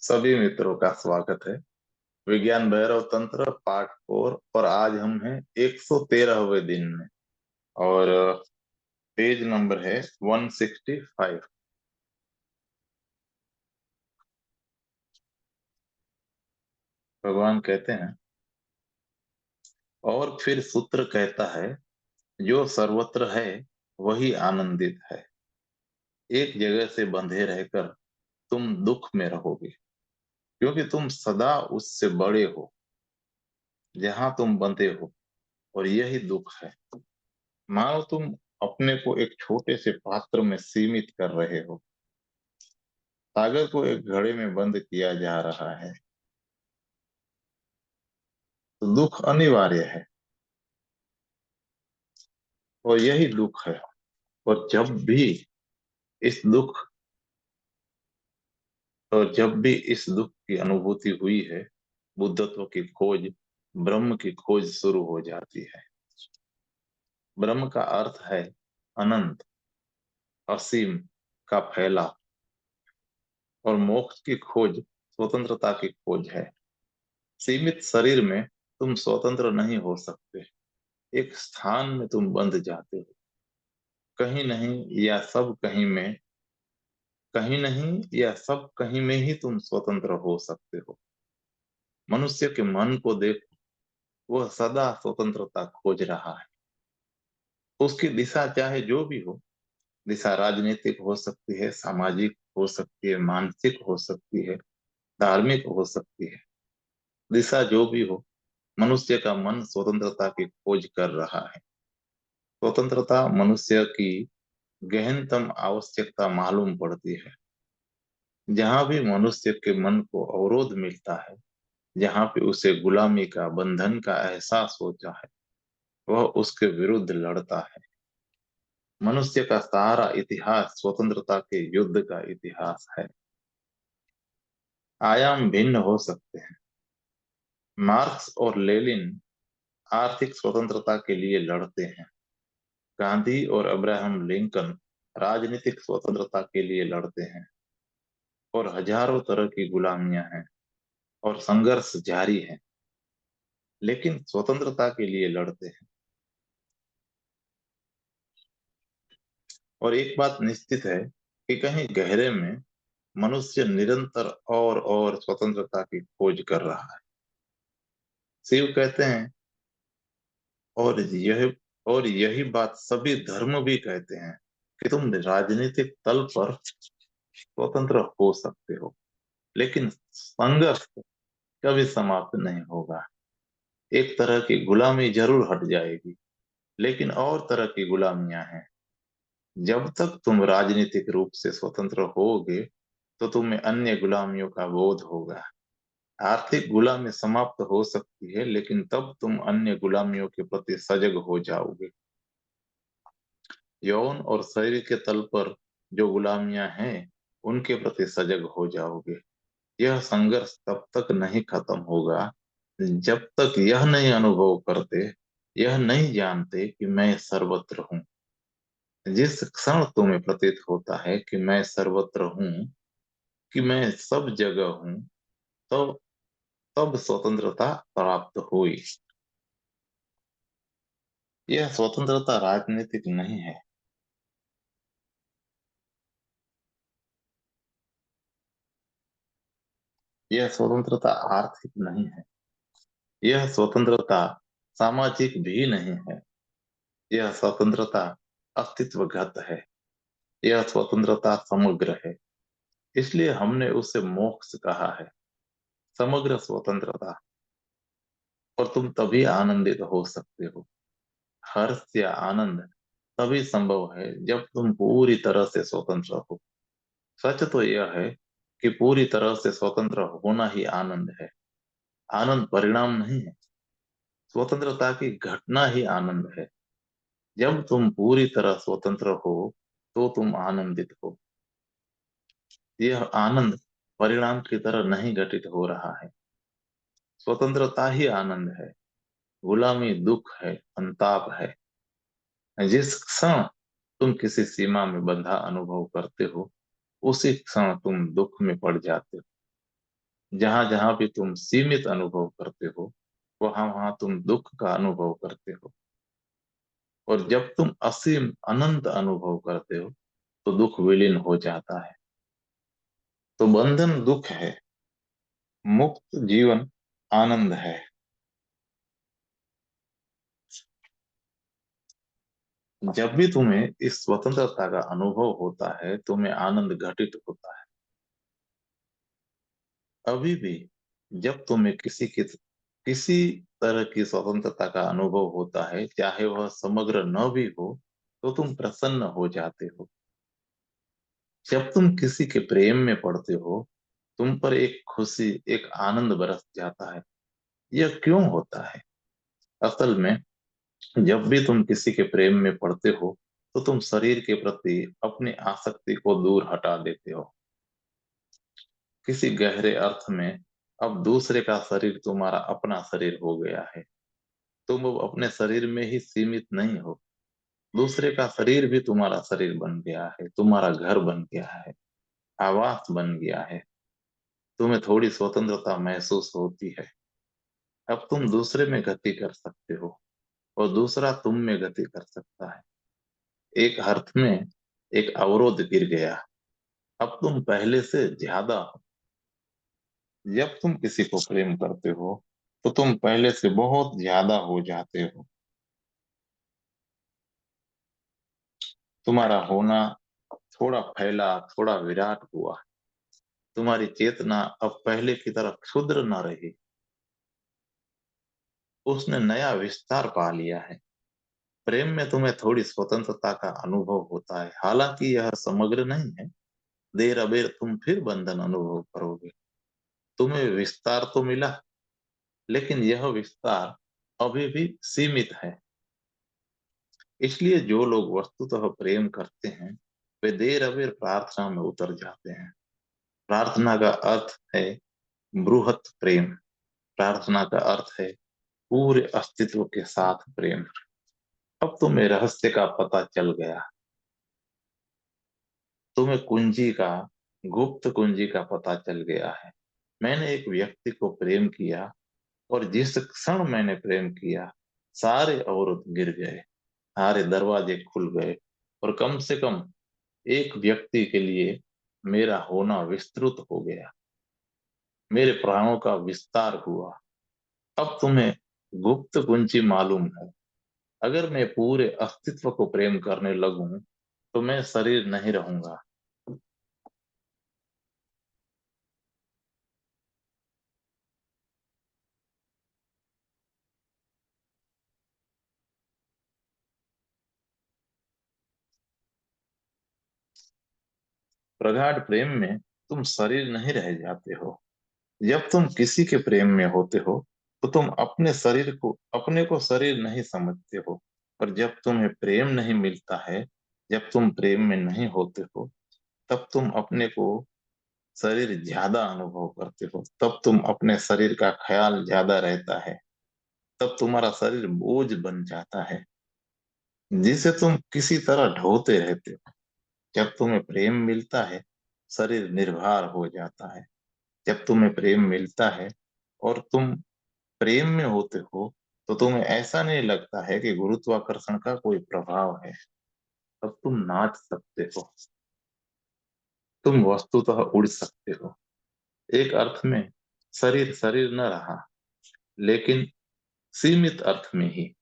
सभी मित्रों का स्वागत है। विज्ञान भैरव तंत्र पार्ट 4 और आज हम हैं 113वें दिन में। और पेज नंबर है 165। भगवान कहते हैं, और फिर सूत्र कहता है, जो सर्वत्र है वही आनंदित है। एक जगह से बंधे रहकर तुम दुख में रहोगे, क्योंकि तुम सदा उससे बड़े हो जहां तुम बंधे हो, और यही दुख है। मानो तुम अपने को एक छोटे से पात्र में सीमित कर रहे हो। सागर को एक घड़े में बंद किया जा रहा है, तो दुख अनिवार्य है, और यही दुख है। और इस दुख जब भी इस दुख की अनुभूति हुई है, बुद्धत्व की खोज, ब्रह्म की खोज शुरू हो जाती है। ब्रह्म का अर्थ है अनंत, असीम का फैला, और मोक्ष की खोज स्वतंत्रता की खोज है। सीमित शरीर में तुम स्वतंत्र नहीं हो सकते। एक स्थान में तुम बंध जाते हो, कहीं नहीं या सब कहीं में। कहीं नहीं या सब कहीं में ही तुम स्वतंत्र हो सकते हो। मनुष्य के मन को देखो, वह सदा स्वतंत्रता खोज रहा है। उसकी दिशा चाहे जो भी हो, दिशा राजनीतिक हो सकती है, सामाजिक हो सकती है, मानसिक हो सकती है, धार्मिक हो सकती है। दिशा जो भी हो, मनुष्य का मन स्वतंत्रता की खोज कर रहा है। स्वतंत्रता मनुष्य की गहनतम आवश्यकता मालूम पड़ती है। जहां भी मनुष्य के मन को अवरोध मिलता है, जहां पे उसे गुलामी का, बंधन का एहसास होता है, वह उसके विरुद्ध लड़ता है। मनुष्य का सारा इतिहास स्वतंत्रता के युद्ध का इतिहास है। आयाम भिन्न हो सकते हैं। मार्क्स और लेनिन आर्थिक स्वतंत्रता के लिए लड़ते हैं। गांधी और अब्राहम लिंकन राजनीतिक स्वतंत्रता के लिए लड़ते हैं। और हजारों तरह की गुलामियां हैं, और संघर्ष जारी है, लेकिन स्वतंत्रता के लिए लड़ते हैं। और एक बात निश्चित है कि कहीं गहरे में मनुष्य निरंतर और स्वतंत्रता की खोज कर रहा है। शिव कहते हैं, और यह और यही बात सभी धर्म भी कहते हैं, कि तुम राजनीतिक तल पर स्वतंत्र हो सकते हो, लेकिन संघर्ष कभी समाप्त नहीं होगा। एक तरह की गुलामी जरूर हट जाएगी, लेकिन और तरह की गुलामियां हैं। जब तक तुम राजनीतिक रूप से स्वतंत्र होगे, तो तुम्हें अन्य गुलामियों का बोध होगा। आर्थिक गुलामी समाप्त हो सकती है, लेकिन तब तुम अन्य गुलामियों के प्रति सजग हो जाओगे। यौन और शरीर के तल पर जो गुलामियां हैं, उनके प्रति सजग हो जाओगे। यह संघर्ष तब तक नहीं खत्म होगा, जब तक यह नहीं अनुभव करते, यह नहीं जानते कि मैं सर्वत्र हूँ। जिस क्षण तुम्हें प्रतीत होता है कि मैं सर्वत्र हूँ, कि मैं सब जगह हूँ, तो तब स्वतंत्रता प्राप्त हुई। यह स्वतंत्रता राजनीतिक नहीं है। यह स्वतंत्रता आर्थिक नहीं है। यह स्वतंत्रता सामाजिक भी नहीं है। यह स्वतंत्रता अस्तित्वगत है। यह स्वतंत्रता समग्र है। इसलिए हमने उसे मोक्ष कहा है, समग्र स्वतंत्रता। और तुम तभी आनंदित हो सकते हो। हर्ष या आनंद तभी संभव है जब तुम पूरी तरह से स्वतंत्र हो। सच तो यह है कि पूरी तरह से स्वतंत्र होना ही आनंद है। आनंद परिणाम नहीं है। स्वतंत्रता की घटना ही आनंद है। जब तुम पूरी तरह स्वतंत्र हो, तो तुम आनंदित हो। यह आनंद परिणाम की तरह नहीं घटित हो रहा है। स्वतंत्रता ही आनंद है। गुलामी दुख है, संताप है। जिस क्षण तुम किसी सीमा में बंधा अनुभव करते हो, उसी क्षण तुम दुख में पड़ जाते हो। जहां जहां भी तुम सीमित अनुभव करते हो, वहां वहां तुम दुख का अनुभव करते हो। और जब तुम असीम अनंत अनुभव करते हो, तो दुख विलीन हो जाता है। तो बंधन दुख है, मुक्त जीवन आनंद है। जब भी तुम्हें इस स्वतंत्रता का अनुभव होता है, तुम्हें आनंद घटित होता है। अभी भी जब तुम्हें किसी तरह की स्वतंत्रता का अनुभव होता है, चाहे वह समग्र न भी हो, तो तुम प्रसन्न हो जाते हो। जब तुम किसी के प्रेम में पड़ते हो, तुम पर एक खुशी, एक आनंद बरस जाता है। यह क्यों होता है? असल में जब भी तुम किसी के प्रेम में पड़ते हो, तो तुम शरीर के प्रति अपनी आसक्ति को दूर हटा देते हो। किसी गहरे अर्थ में अब दूसरे का शरीर तुम्हारा अपना शरीर हो गया है। तुम अब अपने शरीर में ही सीमित नहीं हो, दूसरे का शरीर भी तुम्हारा शरीर बन गया है, तुम्हारा घर बन गया है, आवास बन गया है। तुम्हें थोड़ी स्वतंत्रता महसूस होती है। अब तुम दूसरे में गति कर सकते हो, और दूसरा तुम में गति कर सकता है। एक अर्थ में एक अवरोध गिर गया। अब तुम पहले से ज्यादा हो। जब तुम किसी को प्रेम करते हो, तो तुम पहले से बहुत ज्यादा हो जाते हो। तुम्हारा होना थोड़ा फैला, थोड़ा विराट हुआ। तुम्हारी चेतना अब पहले की तरह क्षुद्र न रही, उसने नया विस्तार पा लिया है। प्रेम में तुम्हें थोड़ी स्वतंत्रता का अनुभव होता है, हालांकि यह समग्र नहीं है। देर अबेर तुम फिर बंधन अनुभव करोगे। तुम्हें विस्तार तो मिला, लेकिन यह विस्तार अभी भी सीमित है। इसलिए जो लोग वस्तुतः प्रेम करते हैं, वे देर अबेर प्रार्थना में उतर जाते हैं। प्रार्थना का अर्थ है बृहत प्रेम। प्रार्थना का अर्थ है पूरे अस्तित्व के साथ प्रेम। अब तुम्हें रहस्य का पता चल गया। तुम्हें कुंजी का, गुप्त कुंजी का पता चल गया है। मैंने एक व्यक्ति को प्रेम किया, और जिस क्षण मैंने प्रेम किया, सारे अवरोध गिर गए, सारे दरवाजे खुल गए, और कम से कम एक व्यक्ति के लिए मेरा होना विस्तृत हो गया। मेरे प्राणों का विस्तार हुआ। अब तुम्हें गुप्त कुंजी मालूम है। अगर मैं पूरे अस्तित्व को प्रेम करने लगूं, तो मैं शरीर नहीं रहूंगा। प्रगाढ़ प्रेम में तुम शरीर नहीं रह जाते हो। जब तुम किसी के प्रेम में होते हो, तो तुम अपने को शरीर नहीं समझते हो। और जब तुम्हें प्रेम नहीं मिलता है, जब तुम प्रेम में नहीं होते हो, तब तुम अपने को शरीर ज्यादा अनुभव करते हो। तब तुम अपने शरीर का ख्याल ज्यादा रहता है। तब तुम्हारा शरीर बोझ बन जाता है, जिसे तुम किसी तरह ढोते रहते हो। जब तुम्हें प्रेम मिलता है, शरीर निर्भर हो जाता है। जब तुम्हें प्रेम मिलता है और तुम प्रेम में होते हो, तो तुम्हें ऐसा नहीं लगता है कि गुरुत्वाकर्षण का कोई प्रभाव है। तब तुम नाच सकते हो, तुम वस्तुतः उड़ सकते हो। एक अर्थ में शरीर शरीर न रहा, लेकिन सीमित अर्थ में ही।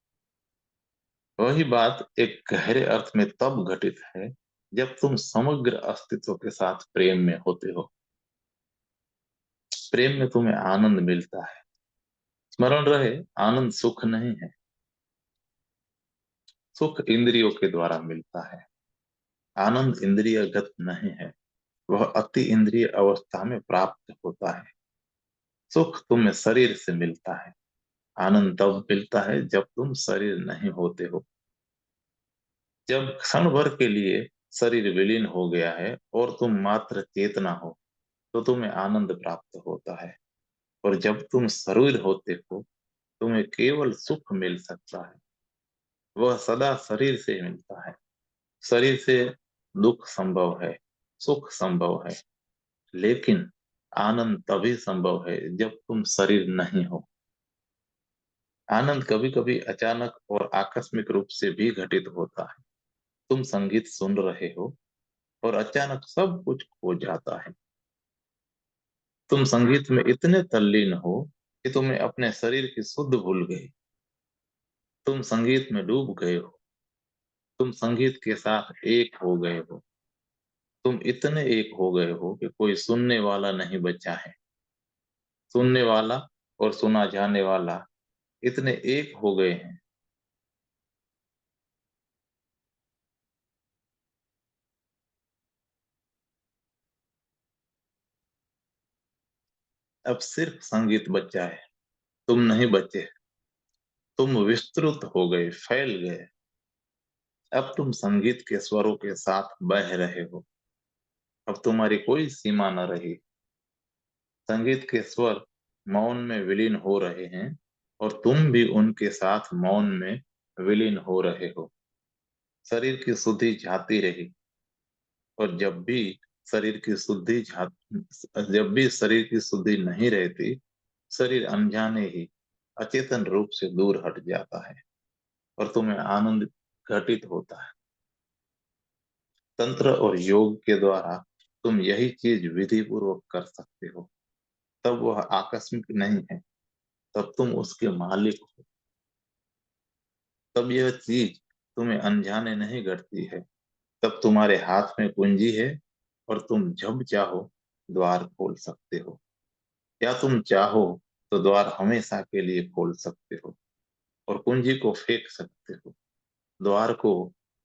वही बात एक गहरे अर्थ में तब घटित है, जब तुम समग्र अस्तित्व के साथ प्रेम में होते हो। प्रेम में तुम्हें आनंद मिलता है। स्मरण रहे, आनंद सुख नहीं है। सुख इंद्रियों के द्वारा मिलता है। आनंद इंद्रियगत नहीं है, वह अति इंद्रिय अवस्था में प्राप्त होता है। सुख तुम्हें शरीर से मिलता है। आनंद तब मिलता है जब तुम शरीर नहीं होते हो। जब क्षण भर के लिए शरीर विलीन हो गया है और तुम मात्र चेतना हो, तो तुम्हें आनंद प्राप्त होता है। और जब तुम शरीर होते हो, तुम्हें केवल सुख मिल सकता है। वह सदा शरीर से मिलता है। शरीर से दुख संभव है, सुख संभव है, लेकिन आनंद तभी संभव है जब तुम शरीर नहीं हो। आनंद कभी कभी अचानक और आकस्मिक रूप से भी घटित होता है। तुम संगीत सुन रहे हो और अचानक सब कुछ खो जाता है। तुम संगीत में इतने तल्लीन हो कि तुम्हें अपने शरीर की सुध भूल गए। तुम संगीत में डूब गए हो। तुम संगीत के साथ एक हो गए हो। तुम इतने एक हो गए हो कि कोई सुनने वाला नहीं बचा है। सुनने वाला और सुना जाने वाला इतने एक हो गए हैं। अब सिर्फ संगीत बचा है। तुम नहीं बचे। तुम विस्तृत हो गए, फैल गए। अब तुम संगीत के स्वरों के साथ बह रहे हो। अब तुम्हारी कोई सीमा न रही। संगीत के स्वर मौन में विलीन हो रहे हैं और तुम भी उनके साथ मौन में विलीन हो रहे हो। शरीर की शुद्धि जाती रही और शरीर की शुद्धि झा जब भी शरीर की शुद्धि नहीं रहती, शरीर अनजाने ही अचेतन रूप से दूर हट जाता है और तुम्हें आनंद घटित होता है। तंत्र और योग के द्वारा तुम यही चीज विधि पूर्वक कर सकते हो। तब वह आकस्मिक नहीं है, तब तुम उसके मालिक हो। तब यह चीज तुम्हें अनजाने नहीं घटती है। तब तुम्हारे हाथ में कुंजी है और तुम जब चाहो द्वार खोल सकते हो। या तुम चाहो तो द्वार हमेशा के लिए खोल सकते हो और कुंजी को फेंक सकते हो। द्वार को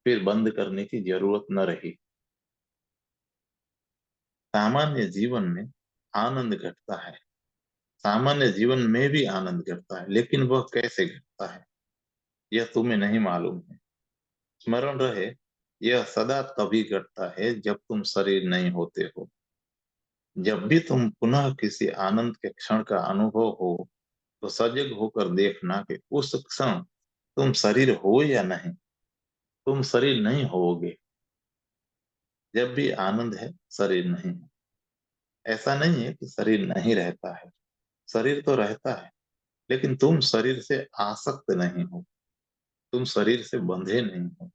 फिर बंद करने की जरूरत न रही। सामान्य जीवन में आनंद घटता है। सामान्य जीवन में भी आनंद घटता है, लेकिन वह कैसे घटता है यह तुम्हें नहीं मालूम है। स्मरण रहे, यह सदा तभी घटता है जब तुम शरीर नहीं होते हो। जब भी तुम पुनः किसी आनंद के क्षण का अनुभव हो, तो सजग होकर देखना कि उस क्षण तुम शरीर हो या नहीं। तुम शरीर नहीं होोगे। जब भी आनंद है, शरीर नहीं है। ऐसा नहीं है कि शरीर नहीं रहता है। शरीर तो रहता है, लेकिन तुम शरीर से आसक्त नहीं हो। तुम शरीर से बंधे नहीं हो।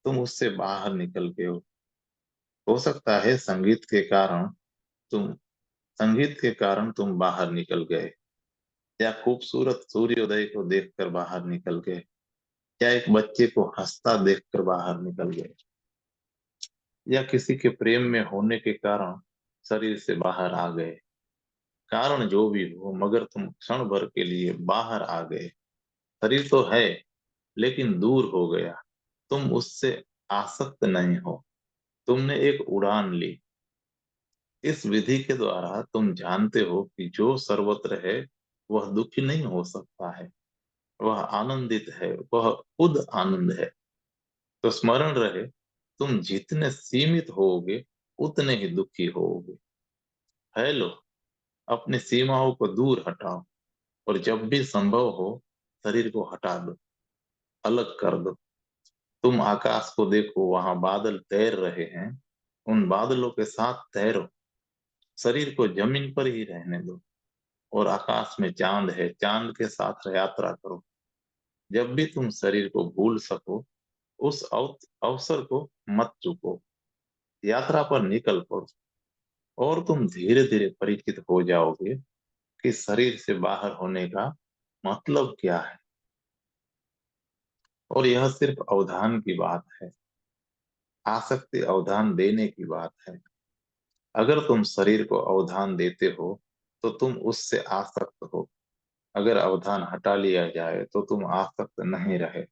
तुम उससे बाहर निकल के हो सकता है तुम संगीत के कारण तुम बाहर निकल गए, या खूबसूरत सूर्योदय को देखकर बाहर निकल गए, या एक बच्चे को हंसता देखकर बाहर निकल गए, या किसी के प्रेम में होने के कारण शरीर से बाहर आ गए। कारण जो भी हो, मगर तुम क्षण भर के लिए बाहर आ गए। शरीर तो है, लेकिन दूर हो गया। तुम उससे आसक्त नहीं हो। तुमने एक उड़ान ली। इस विधि के द्वारा तुम जानते हो कि जो सर्वत्र है वह दुखी नहीं हो सकता है। वह आनंदित है, वह खुद आनंद है। तो स्मरण रहे, तुम जितने सीमित होगे उतने ही दुखी होगे। फैलो, अपनी सीमाओं को दूर हटाओ और जब भी संभव हो शरीर को हटा दो, अलग कर दो। तुम आकाश को देखो, वहां बादल तैर रहे हैं। उन बादलों के साथ तैरो। शरीर को जमीन पर ही रहने दो और आकाश में चांद है, चांद के साथ यात्रा करो। जब भी तुम शरीर को भूल सको, उस अवसर को मत चूको। यात्रा पर निकल पड़ो और तुम धीरे धीरे परिचित हो जाओगे कि शरीर से बाहर होने का मतलब क्या है। और यह सिर्फ अवधान की बात है। आसक्ति अवधान देने की बात है। अगर तुम शरीर को अवधान देते हो तो तुम उससे आसक्त हो। अगर अवधान हटा लिया जाए तो तुम आसक्त नहीं रहे।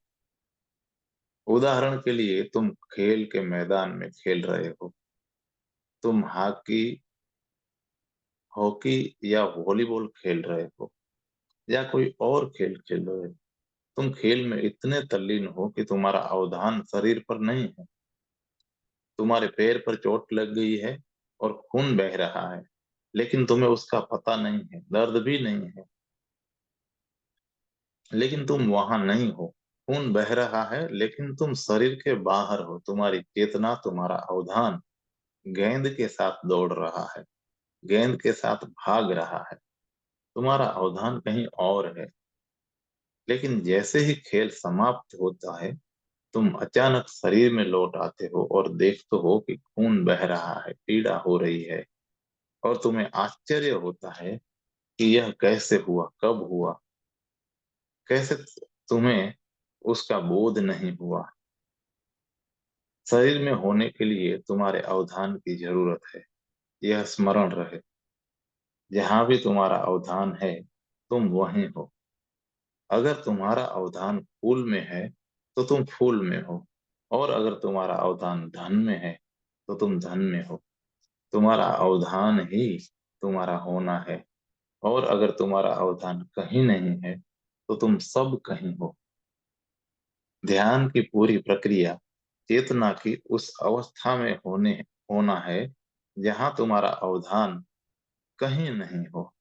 उदाहरण के लिए, तुम खेल के मैदान में खेल रहे हो। तुम हॉकी या वॉलीबॉल खेल रहे हो, या कोई और खेल खेल रहे हो। तुम खेल में इतने तल्लीन हो कि तुम्हारा अवधान शरीर पर नहीं है। तुम्हारे पैर पर चोट लग गई है और खून बह रहा है, लेकिन तुम्हें उसका पता नहीं है, दर्द भी नहीं है। लेकिन तुम वहां नहीं हो। खून बह रहा है, लेकिन तुम शरीर के बाहर हो। तुम्हारी चेतना, तुम्हारा अवधान गेंद के साथ दौड़ रहा है। गेंद के साथ भाग रहा है, तुम्हारा अवधान कहीं और है। लेकिन जैसे ही खेल समाप्त होता है, तुम अचानक शरीर में लौट आते हो और देखते हो कि खून बह रहा है, पीड़ा हो रही है, और तुम्हें आश्चर्य होता है कि यह कैसे हुआ, कब हुआ, कैसे तुम्हें उसका बोध नहीं हुआ। शरीर में होने के लिए तुम्हारे अवधान की जरूरत है। यह स्मरण रहे, जहां भी तुम्हारा अवधान है, तुम वहीं हो। अगर तुम्हारा अवधान फूल में है, तो तुम फूल में हो। और अगर तुम्हारा अवधान धन में है, तो तुम धन में हो। तुम्हारा अवधान ही तुम्हारा होना है। और अगर तुम्हारा अवधान कहीं नहीं है, तो तुम सब कहीं हो। ध्यान की पूरी प्रक्रिया चेतना की उस अवस्था में होना है, जहां तुम्हारा अवधान कहीं नहीं हो,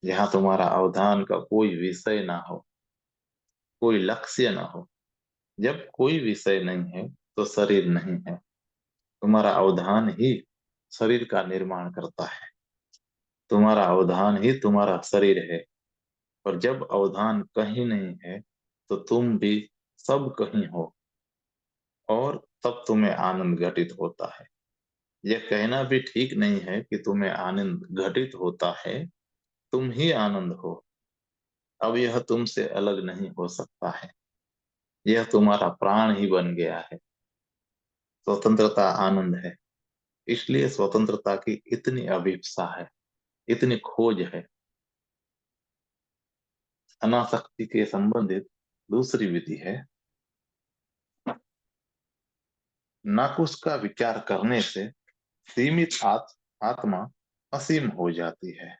जहां तुम्हारा अवधान का कोई विषय ना हो, कोई लक्ष्य ना हो। जब कोई विषय नहीं है, तो शरीर नहीं है। तुम्हारा अवधान ही शरीर का निर्माण करता है। तुम्हारा अवधान ही तुम्हारा शरीर है। और जब अवधान कहीं नहीं है, तो तुम भी सब कहीं हो। और तब तुम्हें आनंद घटित होता है। यह कहना भी ठीक नहीं है कि तुम्हें आनंद घटित होता है। तुम ही आनंद हो। अब यह तुमसे अलग नहीं हो सकता है। यह तुम्हारा प्राण ही बन गया है। स्वतंत्रता आनंद है। इसलिए स्वतंत्रता की इतनी अभिप्सा है, इतनी खोज है। अनासक्ति के संबंधित दूसरी विधि है, नाकुश का विचार करने से सीमित आत्मा असीम हो जाती है।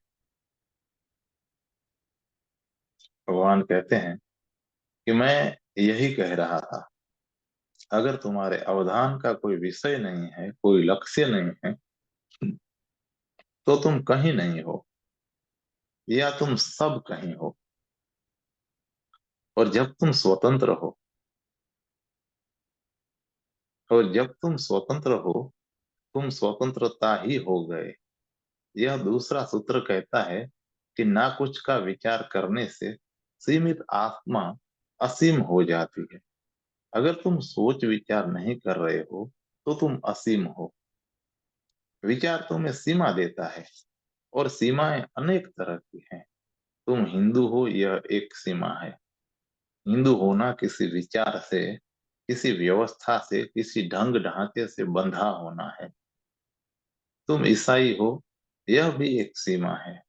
भगवान कहते हैं कि मैं यही कह रहा था, अगर तुम्हारे अवधान का कोई विषय नहीं है, कोई लक्ष्य नहीं है, तो तुम कहीं नहीं हो, या तुम सब कहीं हो। और जब तुम स्वतंत्र हो, और जब तुम स्वतंत्र हो, तुम स्वतंत्रता ही हो गए। यह दूसरा सूत्र कहता है कि ना कुछ का विचार करने से सीमित आत्मा असीम हो जाती है। अगर तुम सोच विचार नहीं कर रहे हो, तो तुम असीम हो। विचार तुम्हें सीमा देता है, और सीमाएं अनेक तरह की हैं। तुम हिंदू हो, यह एक सीमा है। हिंदू होना किसी विचार से, किसी व्यवस्था से, किसी ढंग ढांचे से बंधा होना है। तुम ईसाई हो, यह भी एक सीमा है।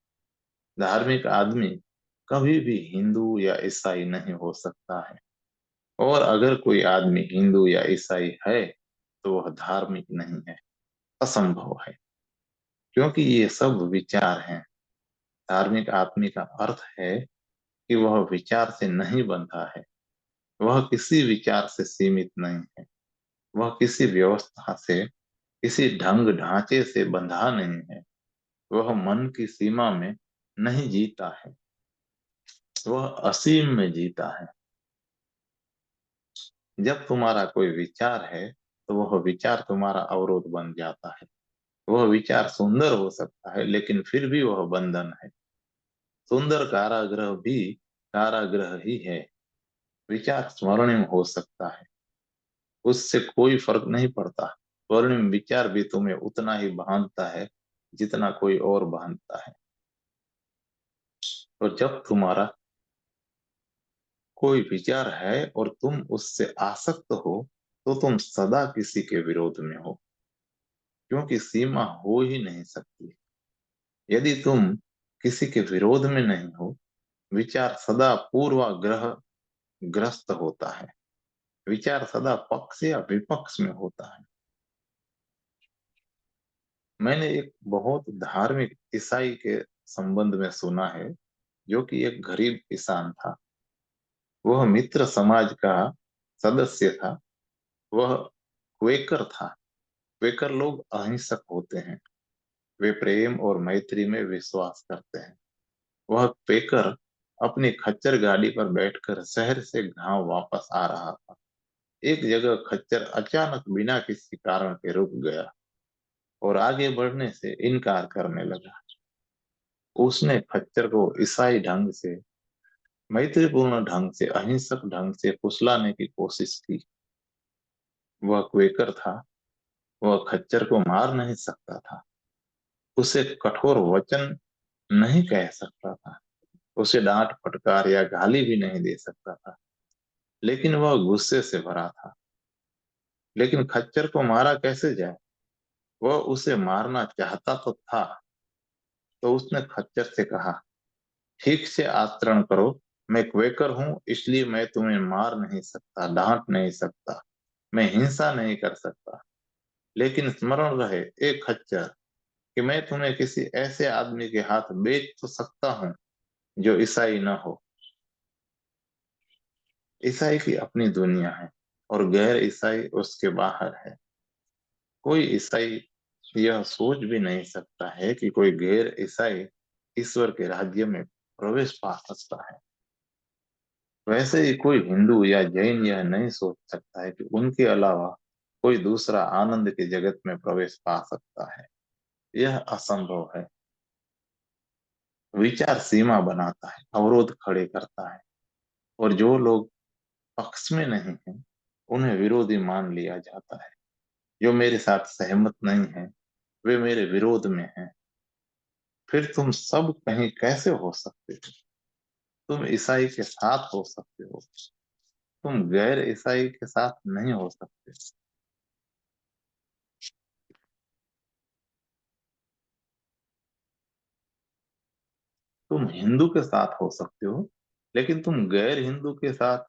धार्मिक आदमी कभी भी हिंदू या ईसाई नहीं हो सकता है। और अगर कोई आदमी हिंदू या ईसाई है, तो वह धार्मिक नहीं है, असंभव है। क्योंकि ये सब विचार हैं। धार्मिक आदमी का अर्थ है कि वह विचार से नहीं बंधा है। वह किसी विचार से सीमित नहीं है। वह किसी व्यवस्था से, किसी ढंग ढांचे से बंधा नहीं है। वह मन की सीमा में नहीं जीता है। वह असीम में जीता है। जब तुम्हारा कोई विचार है, तो वह विचार तुम्हारा अवरोध बन जाता है। वह विचार सुंदर हो सकता है, लेकिन फिर भी वह बंधन है। सुंदर कारागृह भी कारागृह ही है। विचार स्वर्णिम हो सकता है, उससे कोई फर्क नहीं पड़ता। स्वर्णिम विचार भी तुम्हें उतना ही बांधता है, जितना कोई और बांधता है। और जब तुम्हारा कोई विचार है और तुम उससे आसक्त हो, तो तुम सदा किसी के विरोध में हो, क्योंकि सीमा हो ही नहीं सकती। यदि तुम किसी के विरोध में नहीं हो, विचार सदा पूर्वाग्रह ग्रस्त होता है। विचार सदा पक्ष या विपक्ष में होता है। मैंने एक बहुत धार्मिक ईसाई के संबंध में सुना है, जो कि एक गरीब किसान था। वह मित्र समाज का सदस्य था। वह क्वेकर था। क्वेकर लोग अहिंसक होते हैं। वे प्रेम और मैत्री में विश्वास करते हैं। वह क्वेकर अपनी खच्चर गाड़ी पर बैठकर शहर से गांव वापस आ रहा था। एक जगह खच्चर अचानक बिना किसी कारण के रुक गया। और आगे बढ़ने से इनकार करने लगा। उसने खच्चर को ईसाई ढंग से, मैत्रीपूर्ण ढंग से, अहिंसक ढंग से फुसलाने की कोशिश की। वह क्वेकर था, वह खच्चर को मार नहीं सकता था, उसे कठोर वचन नहीं कह सकता था, उसे डांट फटकार या गाली भी नहीं दे सकता था, लेकिन वह गुस्से से भरा था। लेकिन खच्चर को मारा कैसे जाए? वह उसे मारना चाहता तो था। तो उसने खच्चर से कहा, ठीक से आचरण करो। मैं क्वेकर हूं, इसलिए मैं तुम्हें मार नहीं सकता, डांट नहीं सकता, मैं हिंसा नहीं कर सकता। लेकिन स्मरण रहे एक खच्चर, कि मैं तुम्हें किसी ऐसे आदमी के हाथ बेच तो सकता हूँ जो ईसाई न हो। ईसाई की अपनी दुनिया है और गैर ईसाई उसके बाहर है। कोई ईसाई यह सोच भी नहीं सकता है कि कोई गैर ईसाई ईश्वर के राज्य में प्रवेश पा सकता है। वैसे ही कोई हिंदू या जैन यह नहीं सोच सकता है कि उनके अलावा कोई दूसरा आनंद के जगत में प्रवेश पा सकता है। यह असंभव है। विचार सीमा बनाता है, अवरोध खड़े करता है, और जो लोग पक्ष में नहीं है उन्हें विरोधी मान लिया जाता है। जो मेरे साथ सहमत नहीं है वे मेरे विरोध में हैं। फिर तुम सब कहीं कैसे हो सकते हो? तुम ईसाई के साथ हो सकते हो, तुम गैर ईसाई के साथ नहीं हो सकते। तुम हिंदू के साथ हो सकते हो, लेकिन तुम गैर हिंदू के साथ,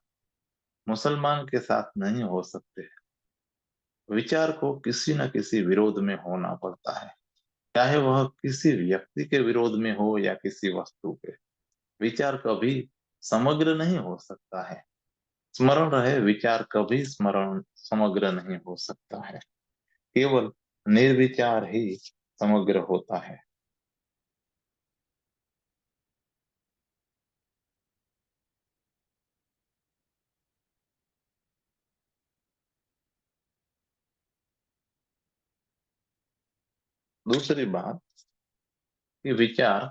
मुसलमान के साथ नहीं हो सकते। विचार को किसी न किसी विरोध में होना पड़ता है, चाहे वह किसी व्यक्ति के विरोध में हो या किसी वस्तु के। विचार कभी समग्र नहीं हो सकता है। स्मरण रहे, विचार कभी स्मरण समग्र नहीं हो सकता है। केवल निर्विचार ही समग्र होता है। दूसरी बात कि विचार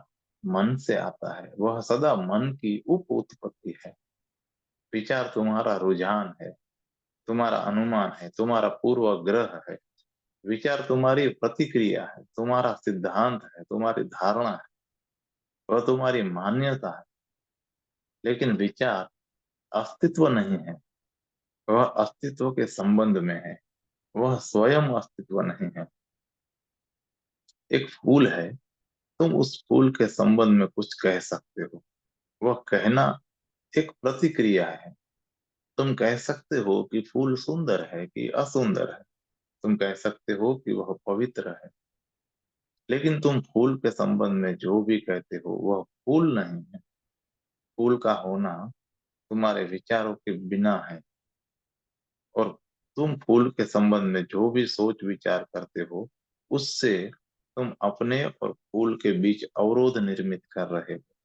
मन से आता है, वह सदा मन की उप उत्पत्ति है। विचार तुम्हारा रुझान है, तुम्हारा अनुमान है, तुम्हारा पूर्वग्रह है। विचार तुम्हारी प्रतिक्रिया है, तुम्हारा सिद्धांत है, तुम्हारी धारणा है, वह तुम्हारी मान्यता है। लेकिन विचार अस्तित्व नहीं है, वह अस्तित्व के संबंध में है, वह स्वयं अस्तित्व नहीं है। एक फूल है, तुम उस फूल के संबंध में कुछ कह सकते हो। वह कहना एक प्रतिक्रिया है। तुम कह सकते हो कि फूल सुंदर है कि असुंदर है, तुम कह सकते हो कि वह पवित्र है। लेकिन तुम फूल के संबंध में जो भी कहते हो वह फूल नहीं है। फूल का होना तुम्हारे विचारों के बिना है, और तुम फूल के संबंध में जो भी सोच विचार करते हो उससे तुम अपने और फूल के बीच अवरोध निर्मित कर रहे हो।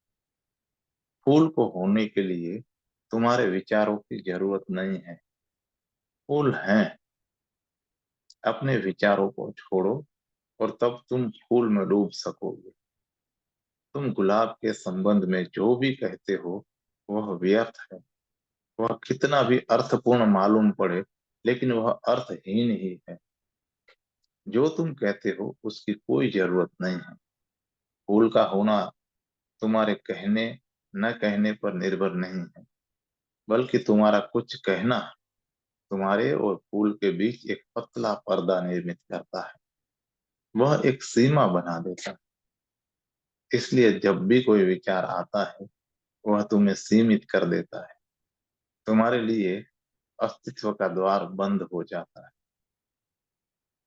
फूल को होने के लिए तुम्हारे विचारों की जरूरत नहीं है। फूल हैं, अपने विचारों को छोड़ो और तब तुम फूल में डूब सकोगे। तुम गुलाब के संबंध में जो भी कहते हो वह व्यर्थ है। वह कितना भी अर्थपूर्ण मालूम पड़े, लेकिन वह अर्थहीन ही है। जो तुम कहते हो उसकी कोई जरूरत नहीं है। फूल का होना तुम्हारे कहने न कहने पर निर्भर नहीं है, बल्कि तुम्हारा कुछ कहना तुम्हारे और फूल के बीच एक पतला पर्दा निर्मित करता है। वह एक सीमा बना देता है। इसलिए जब भी कोई विचार आता है वह तुम्हें सीमित कर देता है। तुम्हारे लिए अस्तित्व का द्वार बंद हो जाता है।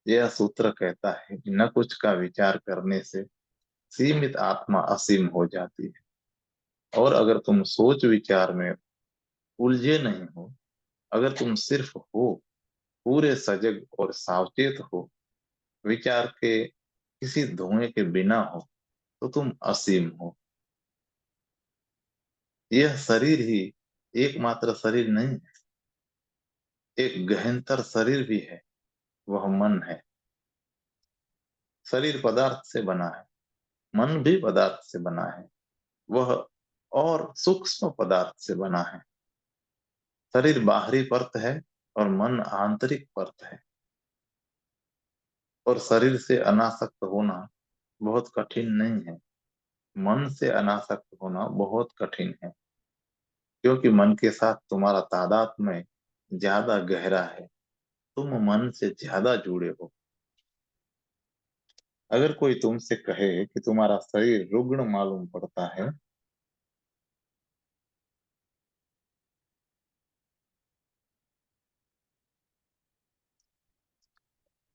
यह सूत्र कहता है कि न कुछ का विचार करने से सीमित आत्मा असीम हो जाती है। और अगर तुम सोच विचार में उलझे नहीं हो, अगर तुम सिर्फ हो, पूरे सजग और सावचेत हो, विचार के किसी धुएं के बिना हो, तो तुम असीम हो। यह शरीर ही एकमात्र शरीर नहीं है, एक गहनतर शरीर भी है, वह मन है। शरीर पदार्थ से बना है, मन भी पदार्थ से बना है, वह और सूक्ष्म पदार्थ से बना है। शरीर बाहरी परत है और मन आंतरिक परत है। और शरीर से अनासक्त होना बहुत कठिन नहीं है, मन से अनासक्त होना बहुत कठिन है, क्योंकि मन के साथ तुम्हारा तादात्म्य ज्यादा गहरा है। तुम मन से ज्यादा जुड़े हो। अगर कोई तुमसे कहे कि तुम्हारा शरीर रुग्ण मालूम पड़ता है,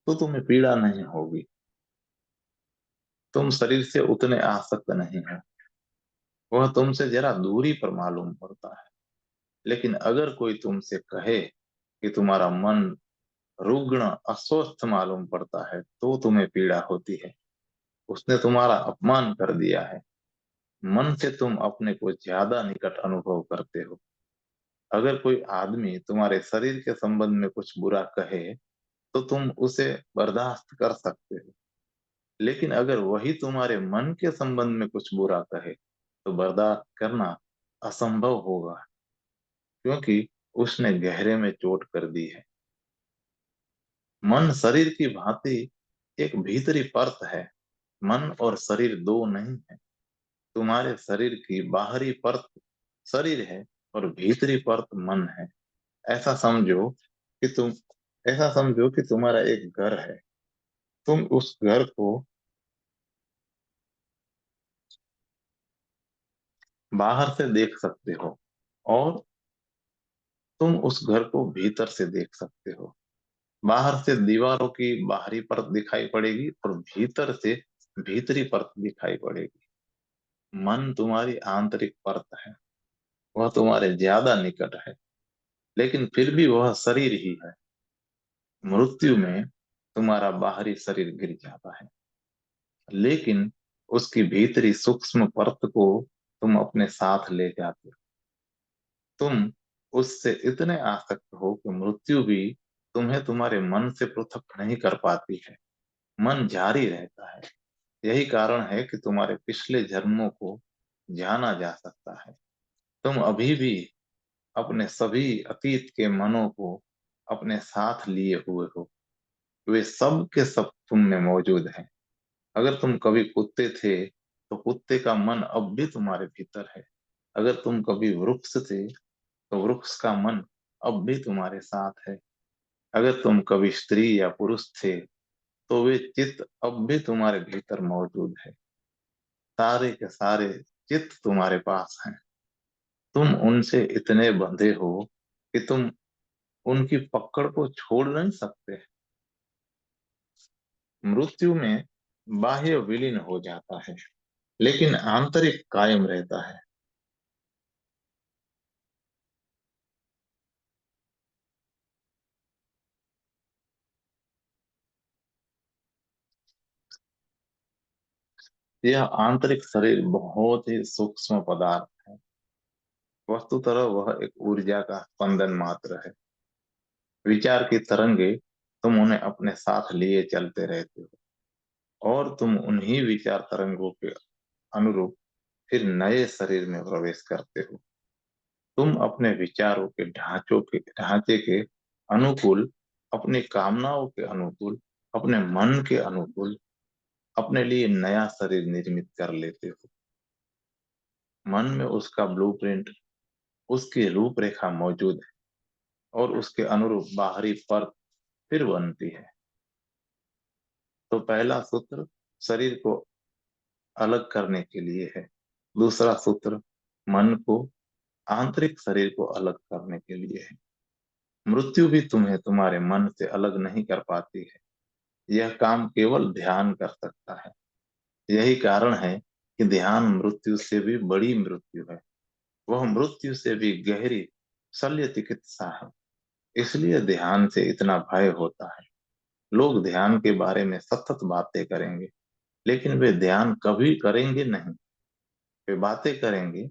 तो तुम्हें पीड़ा नहीं होगी। तुम शरीर से उतने आसक्त नहीं हो। वह तुमसे जरा दूरी पर मालूम पड़ता है। लेकिन अगर कोई तुमसे कहे कि तुम्हारा मन रुग्ण अस्वस्थ मालूम पड़ता है, तो तुम्हें पीड़ा होती है। उसने तुम्हारा अपमान कर दिया है। मन से तुम अपने को ज्यादा निकट अनुभव करते हो। अगर कोई आदमी तुम्हारे शरीर के संबंध में कुछ बुरा कहे, तो तुम उसे बर्दाश्त कर सकते हो। लेकिन अगर वही तुम्हारे मन के संबंध में कुछ बुरा कहे, तो बर्दाश्त करना असंभव होगा, क्योंकि उसने गहरे में चोट कर दी है। मन शरीर की भांति एक भीतरी परत है। मन और शरीर दो नहीं है। तुम्हारे शरीर की बाहरी परत शरीर है और भीतरी परत मन है। ऐसा समझो कि तुम ऐसा समझो कि तुम्हारा एक घर है। तुम उस घर को बाहर से देख सकते हो, और तुम उस घर को भीतर से देख सकते हो। बाहर से दीवारों की बाहरी परत दिखाई पड़ेगी और भीतर से भीतरी परत दिखाई पड़ेगी। मन तुम्हारी आंतरिक परत है। वह तुम्हारे ज्यादा निकट है, लेकिन फिर भी वह शरीर ही है। मृत्यु में तुम्हारा बाहरी शरीर गिर जाता है, लेकिन उसकी भीतरी सूक्ष्म परत को तुम अपने साथ ले जाते हो। तुम उससे इतने आसक्त हो कि मृत्यु भी तुम्हें तुम्हारे मन से पृथक नहीं कर पाती है। मन जारी रहता है। यही कारण है कि तुम्हारे पिछले जन्मों को जाना जा सकता है। तुम अभी भी अपने सभी अतीत के मनों को अपने साथ लिए हुए हो। वे सब के सब तुम में मौजूद हैं। अगर तुम कभी कुत्ते थे, तो कुत्ते का मन अब भी तुम्हारे भीतर है। अगर तुम कभी वृक्ष थे, तो वृक्ष का मन अब भी तुम्हारे साथ है। अगर तुम कभी स्त्री या पुरुष थे, तो वे चित्त अब भी तुम्हारे भीतर मौजूद है। सारे के सारे चित्त तुम्हारे पास हैं। तुम उनसे इतने बंधे हो कि तुम उनकी पकड़ को छोड़ नहीं सकते। मृत्यु में बाह्य विलीन हो जाता है, लेकिन आंतरिक कायम रहता है। यह आंतरिक शरीर बहुत ही सूक्ष्म पदार्थ है। वस्तुतः वह एक ऊर्जा का स्पंदन मात्र है। विचार की तरंगे तुम उन्हें अपने साथ लिए चलते रहते हो, और तुम उन्हीं विचार तरंगों के अनुरूप फिर नए शरीर में प्रवेश करते हो। तुम अपने विचारों के ढांचे के अनुकूल, अपनी कामनाओं के अनुकूल, अपने मन के अनुकूल अपने लिए नया शरीर निर्मित कर लेते हो। मन में उसका ब्लूप्रिंट, उसकी रूपरेखा मौजूद है, और उसके अनुरूप बाहरी परत फिर बनती है। तो पहला सूत्र शरीर को अलग करने के लिए है। दूसरा सूत्र मन को आंतरिक शरीर को अलग करने के लिए है। मृत्यु भी तुम्हें तुम्हारे मन से अलग नहीं कर पाती है। यह काम केवल ध्यान कर सकता है। यही कारण है कि ध्यान मृत्यु से भी बड़ी मृत्यु है। वह मृत्यु से भी गहरी शल्य चिकित्सा है। इसलिए ध्यान से इतना भय होता है। लोग ध्यान के बारे में सतत बातें करेंगे, लेकिन वे ध्यान कभी करेंगे नहीं। वे बातें करेंगे,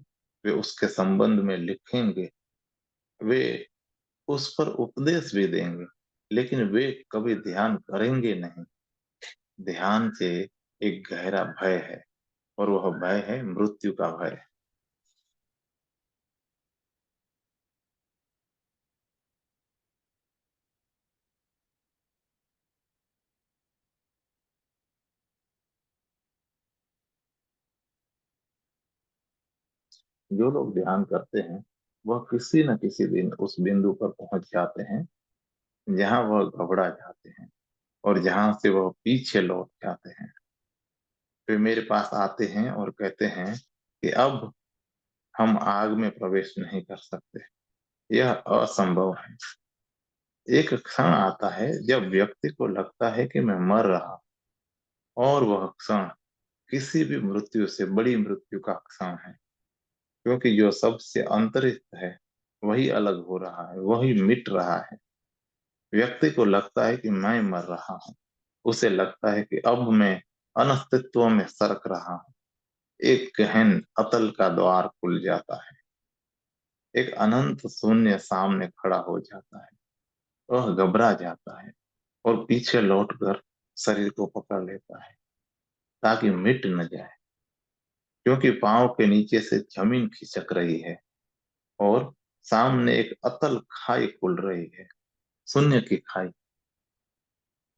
वे उसके संबंध में लिखेंगे, वे उस पर उपदेश भी देंगे, लेकिन वे कभी ध्यान करेंगे नहीं। ध्यान से एक गहरा भय है, और वह भय है मृत्यु का भय। जो लोग ध्यान करते हैं वह किसी न किसी दिन उस बिंदु पर पहुंच जाते हैं जहां वह घबरा जाते हैं, और जहां से वह पीछे लौट जाते हैं। वे मेरे पास आते हैं और कहते हैं कि अब हम आग में प्रवेश नहीं कर सकते, यह असंभव है। एक क्षण आता है जब व्यक्ति को लगता है कि मैं मर रहा हूं, और वह क्षण किसी भी मृत्यु से बड़ी मृत्यु का क्षण है, क्योंकि जो सबसे अंतरिक्ष है वही अलग हो रहा है, वही मिट रहा है। व्यक्ति को लगता है कि मैं मर रहा हूँ, उसे लगता है कि अब मैं अनस्तित्व में सरक रहा हूँ। एक गहन अतल का द्वार खुल जाता है, एक अनंत शून्य सामने खड़ा हो जाता है। वह घबरा जाता है और पीछे लौटकर शरीर को पकड़ लेता है ताकि मिट न जाए, क्योंकि पांव के नीचे से जमीन खिसक रही है और सामने एक अतल खाई खुल रही है, शून्य की खाई।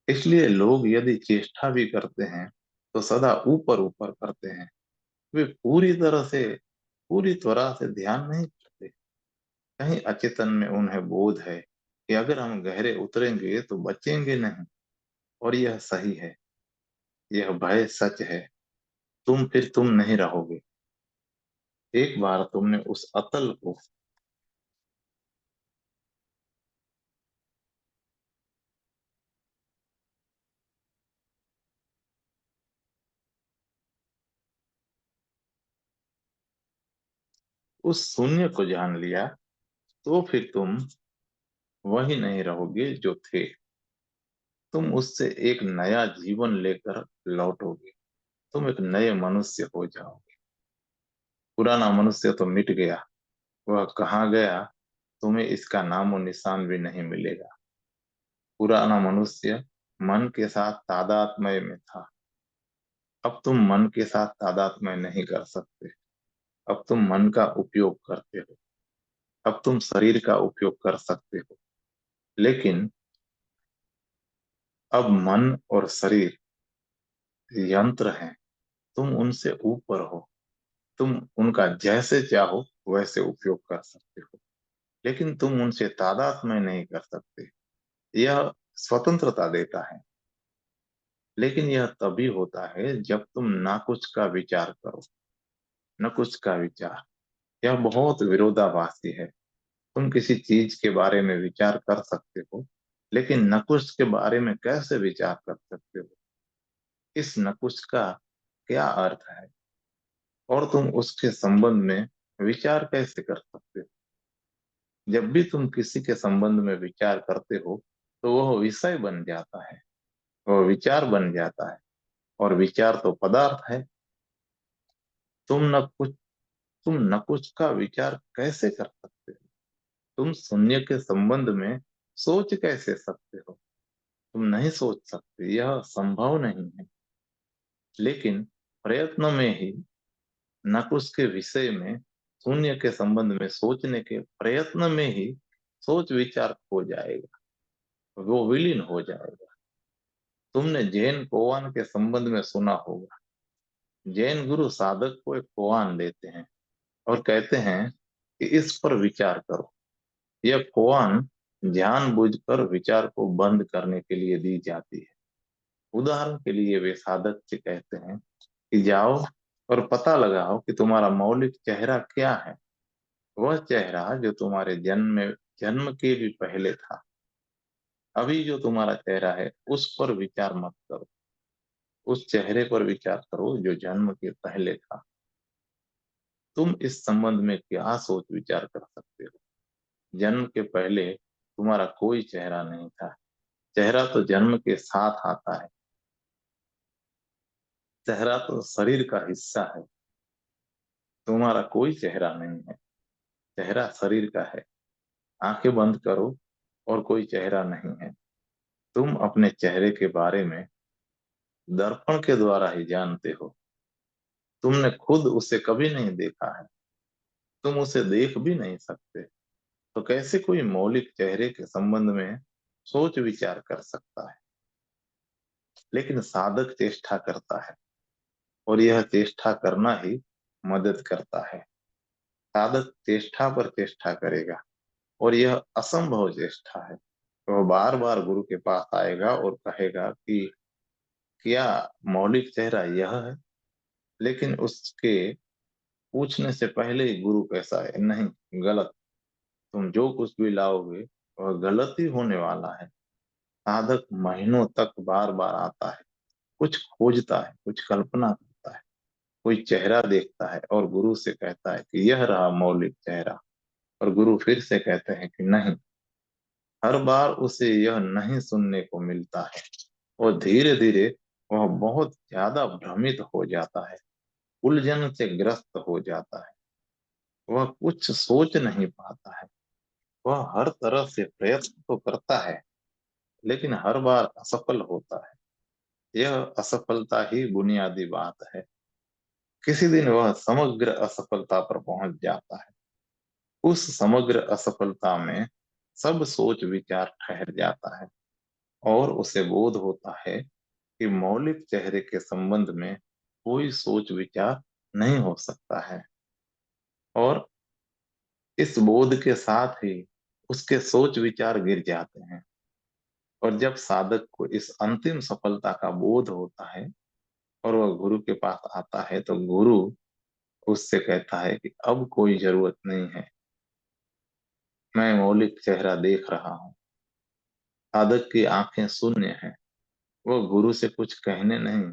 इसलिए लोग यदि चेष्टा भी करते हैं तो सदा ऊपर ऊपर करते हैं। वे पूरी तरह से ध्यान नहीं करते। कहीं अचेतन में उन्हें बोध है कि अगर हम गहरे उतरेंगे तो बचेंगे नहीं, और यह सही है। यह भय सच है। तुम नहीं रहोगे। एक बार तुमने उस अतल को, उस शून्य को जान लिया, तो फिर तुम वही नहीं रहोगे जो थे। तुम उससे एक नया जीवन लेकर लौटोगे। तुम एक नए मनुष्य हो जाओगे। पुराना मनुष्य तो मिट गया, वह कहाँ गया तुम्हें इसका नामो निशान भी नहीं मिलेगा। पुराना मनुष्य मन के साथ तादात्म्य में था। अब तुम मन के साथ तादात्म्य नहीं कर सकते। अब तुम मन का उपयोग करते हो। अब तुम शरीर का उपयोग कर सकते हो, लेकिन अब मन और शरीर यंत्र हैं। तुम उनसे ऊपर हो। तुम उनका जैसे चाहो वैसे उपयोग कर सकते हो, लेकिन तुम उनसे तादात्म्य नहीं कर सकते। यह स्वतंत्रता देता है, लेकिन यह तभी होता है जब तुम ना कुछ का विचार करो, न कुछ का विचार। यह बहुत विरोधाभासी है। तुम किसी चीज के बारे में विचार कर सकते हो, लेकिन न कुछ के बारे में कैसे विचार कर सकते हो? इस न कुछ का क्या अर्थ है, और तुम उसके संबंध में विचार कैसे कर सकते हो? जब भी तुम किसी के संबंध में विचार करते हो तो वह विषय बन जाता है, वह विचार बन जाता है, और विचार तो पदार्थ है। तुम न कुछ तुम न कुछ का विचार कैसे कर सकते हो? तुम शून्य के संबंध में सोच कैसे सकते हो? तुम नहीं सोच सकते, यह संभव नहीं है। लेकिन प्रयत्न में ही न कुछ के विषय में, शून्य के संबंध में सोचने के प्रयत्न में ही सोच विचार खो जाएगा, वो विलीन हो जाएगा। तुमने जैन कोवान के संबंध में सुना होगा। जैन गुरु साधक को एक कोवान देते हैं और कहते हैं कि इस पर विचार करो। यह कोआन जानबूझकर विचार को बंद करने के लिए दी जाती है। उदाहरण के लिए वे साधक से कहते हैं कि जाओ और पता लगाओ कि तुम्हारा मौलिक चेहरा क्या है, वह चेहरा जो तुम्हारे जन्म के भी पहले था। अभी जो तुम्हारा चेहरा है उस पर विचार मत करो, उस चेहरे पर विचार करो जो जन्म के पहले था। तुम इस संबंध में क्या सोच विचार कर सकते हो? जन्म के पहले तुम्हारा कोई चेहरा नहीं था। चेहरा तो जन्म के साथ आता है। चेहरा तो शरीर का हिस्सा है। तुम्हारा कोई चेहरा नहीं है। चेहरा शरीर का है। आंखें बंद करो और कोई चेहरा नहीं है। तुम अपने चेहरे के बारे में दर्पण के द्वारा ही जानते हो। तुमने खुद उसे कभी नहीं देखा है, तुम उसे देख भी नहीं सकते, तो कैसे कोई मौलिक चेहरे के संबंध में सोच विचार कर सकता है। लेकिन साधक चेष्टा करता है, और यह चेष्टा करना ही मदद करता है। साधक चेष्टा पर चेष्टा करेगा, और यह असंभव चेष्टा है। वह बार बार गुरु के पास आएगा और कहेगा कि क्या मौलिक चेहरा यह है। लेकिन उसके पूछने से पहले ही गुरु कैसा है, नहीं, गलत। तुम जो कुछ भी लाओगे वह गलत ही होने वाला है। साधक महीनों तक बार बार आता है, कुछ खोजता है, कुछ कल्पना करता है, कोई चेहरा देखता है और गुरु से कहता है कि यह रहा मौलिक चेहरा। और गुरु फिर से कहते हैं कि नहीं। हर बार उसे यह नहीं सुनने को मिलता है, और धीरे धीरे वह बहुत ज्यादा भ्रमित हो जाता है, उलझन से ग्रस्त हो जाता है। वह कुछ सोच नहीं पाता है। वह हर तरह से प्रयत्न तो करता है, लेकिन हर बार असफल होता है। यह असफलता ही बुनियादी बात है। किसी दिन वह समग्र असफलता पर पहुंच जाता है। उस समग्र असफलता में सब सोच विचार ठहर जाता है, और उसे बोध होता है कि मौलिक चेहरे के संबंध में कोई सोच विचार नहीं हो सकता है। और इस बोध के साथ ही उसके सोच विचार गिर जाते हैं। और जब साधक को इस अंतिम सफलता का बोध होता है और वह गुरु के पास आता है, तो गुरु उससे कहता है कि अब कोई जरूरत नहीं है, मैं मौलिक चेहरा देख रहा हूँ। साधक की आंखें शून्य हैं। वह गुरु से कुछ कहने नहीं,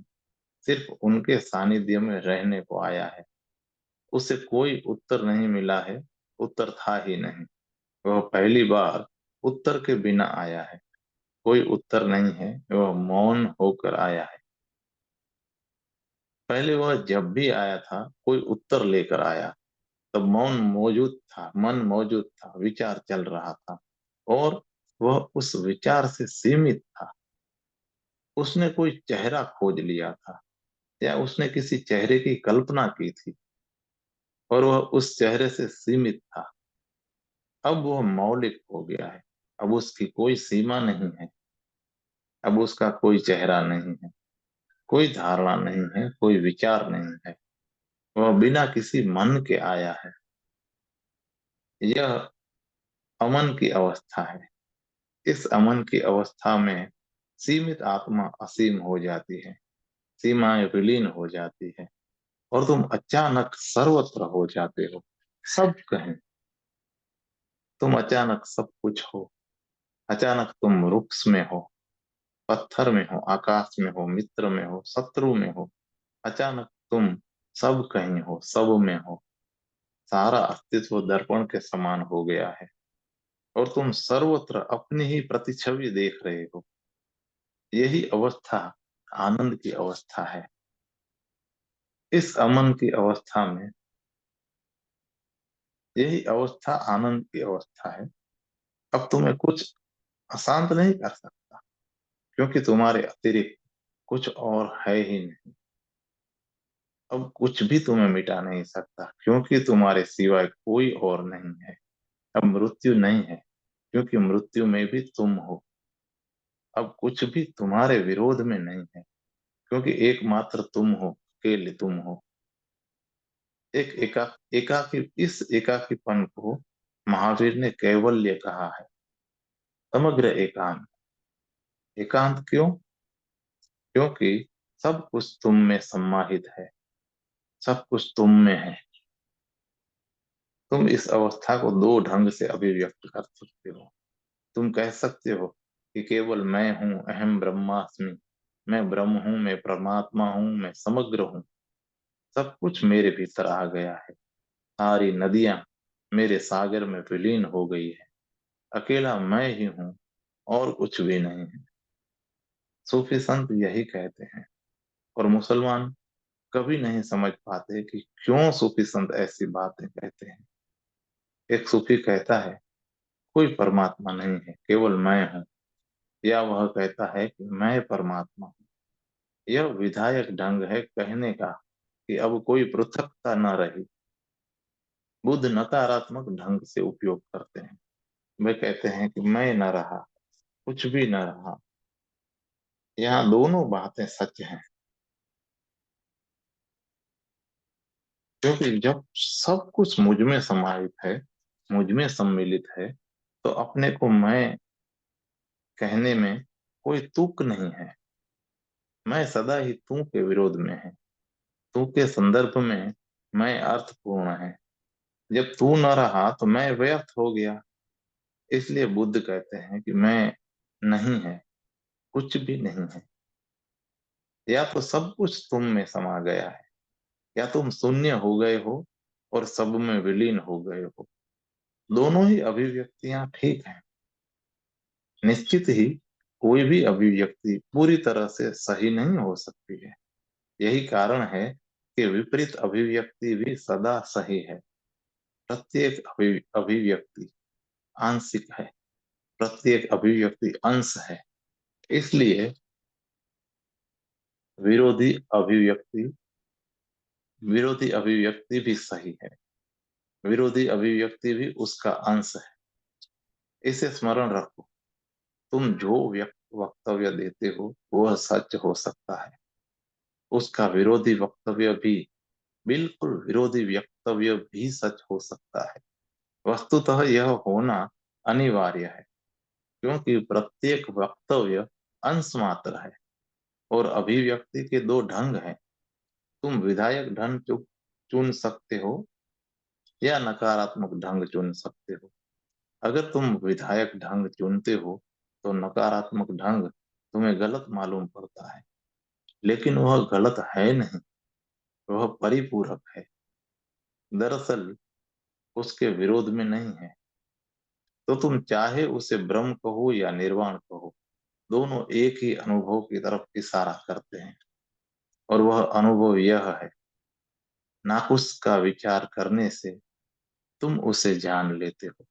सिर्फ उनके सानिध्य में रहने को आया है। उसे कोई उत्तर नहीं मिला है, उत्तर था ही नहीं। वह पहली बार उत्तर के बिना आया है। कोई उत्तर नहीं है, वह मौन होकर आया है। पहले वह जब भी आया था कोई उत्तर लेकर आया, तब मौन मौजूद था, मन मौजूद था, विचार चल रहा था, और वह उस विचार से सीमित था। उसने कोई चेहरा खोज लिया था, या उसने किसी चेहरे की कल्पना की थी, और वह उस चेहरे से सीमित था। अब वह मौलिक हो गया है। अब उसकी कोई सीमा नहीं है। अब उसका कोई चेहरा नहीं है, कोई धारणा नहीं है, कोई विचार नहीं है। वह बिना किसी मन के आया है। यह अमन की अवस्था है। इस अमन की अवस्था में सीमित आत्मा असीम हो जाती है, सीमाएं विलीन हो जाती है, और तुम अचानक सर्वत्र हो जाते हो। सब कहें, तुम अचानक सब कुछ हो। अचानक तुम वृक्ष में हो, पत्थर में हो, आकाश में हो, मित्र में हो, शत्रु में हो। अचानक तुम सब कहीं हो, सब में हो। सारा अस्तित्व दर्पण के समान हो गया है, और तुम सर्वत्र अपनी ही प्रतिछवि देख रहे हो। यही अवस्था आनंद की अवस्था है। इस अमन की अवस्था में, यही अवस्था आनंद की अवस्था है। अब तुम्हें कुछ अशांत नहीं कर सकता, क्योंकि तुम्हारे अतिरिक्त कुछ और है ही नहीं। अब कुछ भी तुम्हें मिटा नहीं सकता, क्योंकि तुम्हारे सिवाय कोई और नहीं है। अब मृत्यु नहीं है, क्योंकि मृत्यु में भी तुम हो। अब कुछ भी तुम्हारे विरोध में नहीं है, क्योंकि एकमात्र तुम हो, अकेले तुम हो। एक एकाकी, इस एकाकीपन को महावीर ने कैवल्य कहा है। समग्र एकांत। एकांत क्यों? क्योंकि सब कुछ तुम में सम्माहित है, सब कुछ तुम में है। तुम इस अवस्था को दो ढंग से अभिव्यक्त कर सकते हो। तुम कह सकते हो कि केवल मैं हूँ, अहम ब्रह्मास्मि, मैं ब्रह्म हूँ, मैं परमात्मा हूँ, मैं समग्र हूँ। सब कुछ मेरे भीतर आ गया है। सारी नदियां मेरे सागर में विलीन हो गई है। अकेला मैं ही हूँ, और कुछ भी नहीं है। सूफी संत यही कहते हैं, और मुसलमान कभी नहीं समझ पाते कि क्यों सूफी संत ऐसी बातें कहते हैं। एक सूफी कहता है कोई परमात्मा नहीं है, केवल मैं हूँ, या वह कहता है कि मैं परमात्मा हूँ, यह विधायक ढंग है कहने का कि अब कोई पृथकता न रही। बुद्ध नकारात्मक ढंग से उपयोग करते हैं। वे कहते हैं कि मैं न रहा, कुछ भी न रहा। यहाँ दोनों बातें सच हैं, क्योंकि जब सब कुछ मुझ में समाहित है, मुझ में सम्मिलित है, तो अपने को मैं कहने में कोई तुक नहीं है। मैं सदा ही तू के विरोध में है। तू के संदर्भ में मैं अर्थपूर्ण है। जब तू न रहा तो मैं व्यर्थ हो गया। इसलिए बुद्ध कहते हैं कि मैं नहीं है, कुछ भी नहीं है। या तो सब कुछ तुम में समा गया है, या तुम शून्य हो गए हो और सब में विलीन हो गए हो। दोनों ही अभिव्यक्तियां ठीक हैं। निश्चित ही कोई भी अभिव्यक्ति पूरी तरह से सही नहीं हो सकती है। यही कारण है कि विपरीत अभिव्यक्ति भी सदा सही है। प्रत्येक अभिव्यक्ति आंशिक है, प्रत्येक अभिव्यक्ति अंश है। इसलिए विरोधी अभिव्यक्ति विरोधी अभिव्यक्ति भी सही है, विरोधी अभिव्यक्ति भी उसका अंश है। इसे स्मरण रखो। तुम जो वक्तव्य देते हो वह सच हो सकता है, उसका विरोधी वक्तव्य भी, बिल्कुल विरोधी वक्तव्य भी सच हो सकता है। वस्तुतः यह होना अनिवार्य है, क्योंकि प्रत्येक वक्तव्य अंश मात्र है और अभिव्यक्ति के दो ढंग हैं। तुम विधायक ढंग चुन सकते हो या नकारात्मक ढंग चुन सकते हो। अगर तुम विधायक ढंग चुनते हो तो नकारात्मक ढंग तुम्हें गलत मालूम पड़ता है, लेकिन वह गलत है नहीं, वह परिपूरक है। दरअसल उसके विरोध में नहीं है। तो तुम चाहे उसे ब्रह्म कहो या निर्वाण कहो, दोनों एक ही अनुभव की तरफ इशारा करते हैं। और वह अनुभव यह है, नाकुश का विचार करने से तुम उसे जान लेते हो।